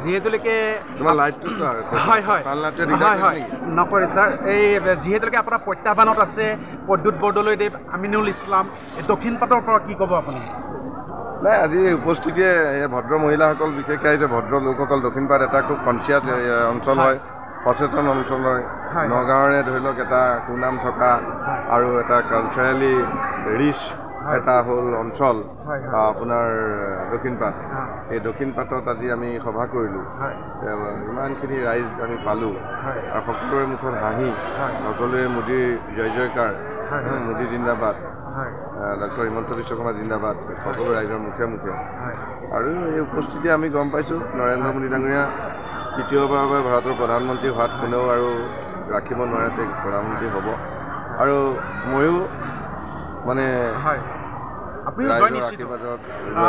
যিহেতুলৈকে তোমাৰ লাইটটো হয় হয় হয় হয় নকৰে ছাৰ এই যিহেতুলৈকে আপোনাৰ প্ৰত্যাহ্বানত আছে প্ৰদ্যুৎ বৰদলৈদেৱ আমিনুল ইছলাম দক্ষিণ পাটৰ পৰা কি ক'ব আপুনি নাই আজি উপস্থিতিয়ে ভদ্ৰ মহিলাসকল বিশেষকৈ আহিছে ভদ্ৰ লোকসকল দক্ষিণপাট এটা খুব কনচিয়াছ অঞ্চল হয় সচেতন অঞ্চল হয় নগাঁৱৰে ধৰি লওক এটা সুনাম থকা আৰু এটা কালচাৰেলি ৰিচ এটা হ'ল অঞ্চল আপোনাৰ দক্ষিণপাট এই দক্ষিণপাটত আজি আমি সভা কৰিলোঁ ইমানখিনি ৰাইজ আমি পালোঁ আৰু সকলোৰে মুখত হাঁহি সকলোৱে মোদীৰ জয় জয়কাৰ মোদী জিন্দাবাদ ডক্টৰ হিমন্ত বিশ্ব শৰ্মা জিন্দাবাদ সকলো ৰাইজৰ মুখে মুখে আৰু এই উপস্থিতি আমি গম পাইছোঁ নৰেন্দ্ৰ মোদী ডাঙৰীয়া তৃতীয়বাৰৰ বাবে ভাৰতৰ প্ৰধানমন্ত্ৰী হোৱাত কোনেও আৰু ৰাখিব নোৱাৰে তেওঁ প্ৰধানমন্ত্ৰী হ'ব আৰু ময়ো মানে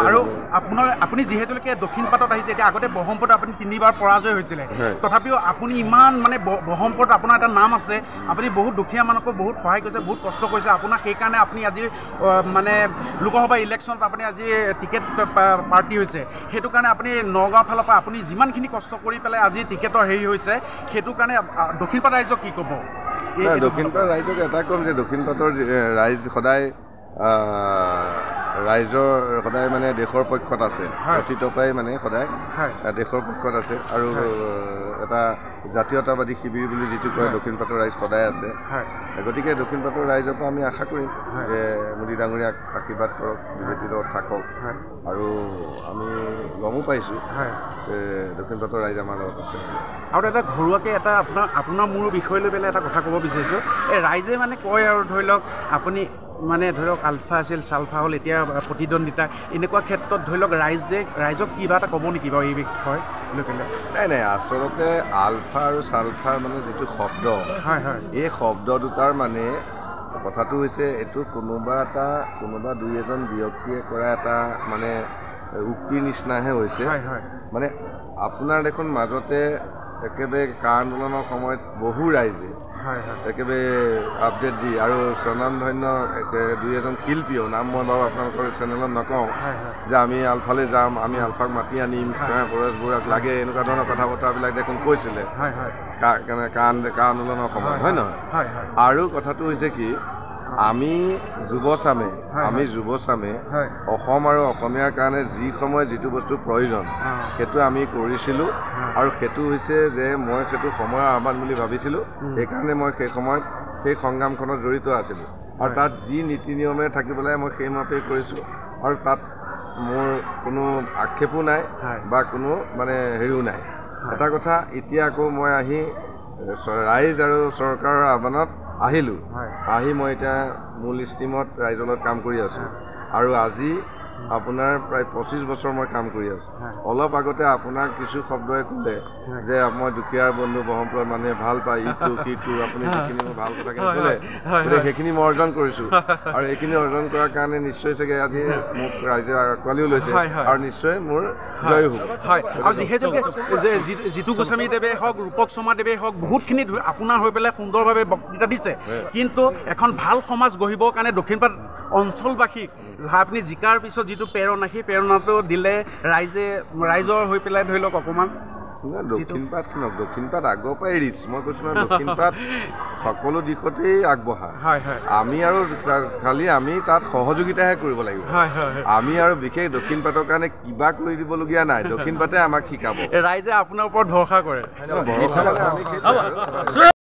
আৰু আপুনি যিহেতুলৈকে দক্ষিণপাটত আহিছে এতিয়া আগতে ব্ৰহ্মপুৰত আপুনি 3বাৰ পৰাজয় হৈছিলে তথাপিও আপুনি ইমান মানে ব্ৰহ্মপুৰত আপোনাৰ এটা নাম আছে আপুনি বহুত দুখীয়া মানুহক বহুত সহায় কৰিছে বহুত কষ্ট কৰিছে আপোনাক সেইকাৰণে আপুনি আজি মানে লোকসভা ইলেকশ্যনত আপুনি আজি টিকেট পাৰ্টি হৈছে সেইটো কাৰণে আপুনি নগাঁও ফালৰ পৰা আপুনি যিমানখিনি কষ্ট কৰি পেলাই আজি টিকেটৰ হেৰি হৈছে সেইটো কাৰণে দক্ষিণপাট ৰাইজক কি ক'ব দক্ষিণপাট ৰাইজক এটা ক'ম যে দক্ষিণপাটৰ ৰাইজ সদায় ৰাইজৰ সদায় মানে দেশৰ পক্ষত আছে অতীতৰ পৰাই মানে সদায় দেশৰ পক্ষত আছে আৰু এটা জাতীয়তাবাদী শিবিৰ বুলি যিটো কয় দক্ষিণপাটৰ ৰাইজ সদায় আছে গতিকে দক্ষিণপাটৰ ৰাইজৰ পৰা আমি আশা কৰিম যে মোদী ডাঙৰীয়াক আশীৰ্বাদ কৰক বিজেপিৰ লগত থাকক আৰু আমি গমো পাইছোঁ দক্ষিণপাটৰ ৰাইজ আমাৰ লগত আছে আৰু এটা ঘৰুৱাকৈ এটা আপোনাৰ মোৰ বিষয় লৈ পেলাই এটা কথা ক'ব বিচাৰিছোঁ এই ৰাইজে মানে কয় আৰু ধৰি লওক আপুনি মানে ধৰি লওক আলফা আছিল চালফা হ'ল এতিয়া প্ৰতিদ্বন্দ্বিতা এনেকুৱা ক্ষেত্ৰত ধৰি লওক ৰাইজক কিবা এটা ক'ব নেকি বাৰু এই বিষয় লৈ পেলাই নাই আচলতে আলফা আৰু চালফা মানে যিটো শব্দ এই শব্দ দুটাৰ মানে কথাটো হৈছে এইটো কোনোবা দুই এজন ব্যক্তিয়ে কৰা এটা মানে উক্তিৰ নিচিনাহে হৈছে মানে আপোনাৰ দেখোন মাজতে একেবাৰে কা আন্দোলনৰ সময়ত বহু ৰাইজে একেবাৰে আপডেট দি আৰু স্বনামধন্য দুই এজন শিল্পীও নাম মই বাৰু আপোনালোকৰ চেনেলত নকওঁ যে আমি আলফালৈ যাম আমি আলফাক মাতি আনিম পৰেশ বৰুৱাক লাগে এনেকুৱা ধৰণৰ কথা বতৰাবিলাক দেখোন কৈছিলে কা আন্দোলনৰ সময়ত হয় নহয় আৰু কথাটো হৈছে কি আমি যুৱচামে অসম আৰু অসমীয়াৰ কাৰণে যি সময়ত যিটো বস্তুৰ প্ৰয়োজন সেইটো আমি কৰিছিলোঁ আৰু সেইটো হৈছে যে মই সেইটো সময়ৰ আহ্বান বুলি ভাবিছিলোঁ সেইকাৰণে মই সেই সময়ত সেই সংগ্ৰামখনত জড়িত আছিলোঁ আৰু তাত যি নীতি নিয়মেৰে থাকিব লাগে মই সেইমতেই কৰিছোঁ আৰু তাত মোৰ কোনো আক্ষেপো নাই বা কোনো মানে হেৰিও নাই এটা কথা এতিয়া আকৌ মই আহি ৰাইজ আৰু চৰকাৰৰ আহ্বানত আহিলোঁ আহি মই এতিয়া মূল ষ্ট্ৰীমত ৰাইজৰ লগত কাম কৰি আছোঁ আৰু আজি আপোনাৰ প্ৰায় 25 বছৰ মই কাম কৰি আছোঁ অলপ আগতে আপোনাৰ কিছু শব্দই ক'লে যে মই দুখীয়াৰ বন্ধু ব্ৰহ্মপুৰত মানুহে ভাল পায় ইটো সিটো আপুনি যিখিনি মোৰ ভাল কথাখিনি ক'লে সেইখিনি মই অৰ্জন কৰিছোঁ আৰু এইখিনি অৰ্জন কৰাৰ কাৰণে নিশ্চয় চাগে আজি মোক ৰাইজে আঁকোৱালিও লৈছে আৰু নিশ্চয় মোৰ জয় হ'ব আৰু যিহেতুকে জিতু গোস্বামীদেৱে হওক ৰূপক শৰ্মাদেৱে হওক বহুতখিনি আপোনাৰ হৈ পেলাই সুন্দৰভাৱে বক্তৃতা দিছে কিন্তু এখন ভাল সমাজ গঢ়িবৰ কাৰণে দক্ষিণপাট অঞ্চলবাসীক আপুনি জিকাৰ পিছত যিটো প্ৰেৰণা সেই প্ৰেৰণাটো দিলে ৰাইজৰ হৈ পেলাই ধৰি লওক অকণমান দক্ষিণপাট আগৰ পৰাই ৰিচ মই কৈছোঁ নহয় দক্ষিণপাট সকলো দিশতেই আগবঢ়া আমি আৰু খালি আমি তাত সহযোগিতাহে কৰিব লাগিব আমি আৰু বিশেষ দক্ষিণপাটৰ কাৰণে কিবা কৰি দিবলগীয়া নাই দক্ষিণপাটে আমাক শিকাব ৰাইজে আপোনাৰ ওপৰত ভৰসা কৰে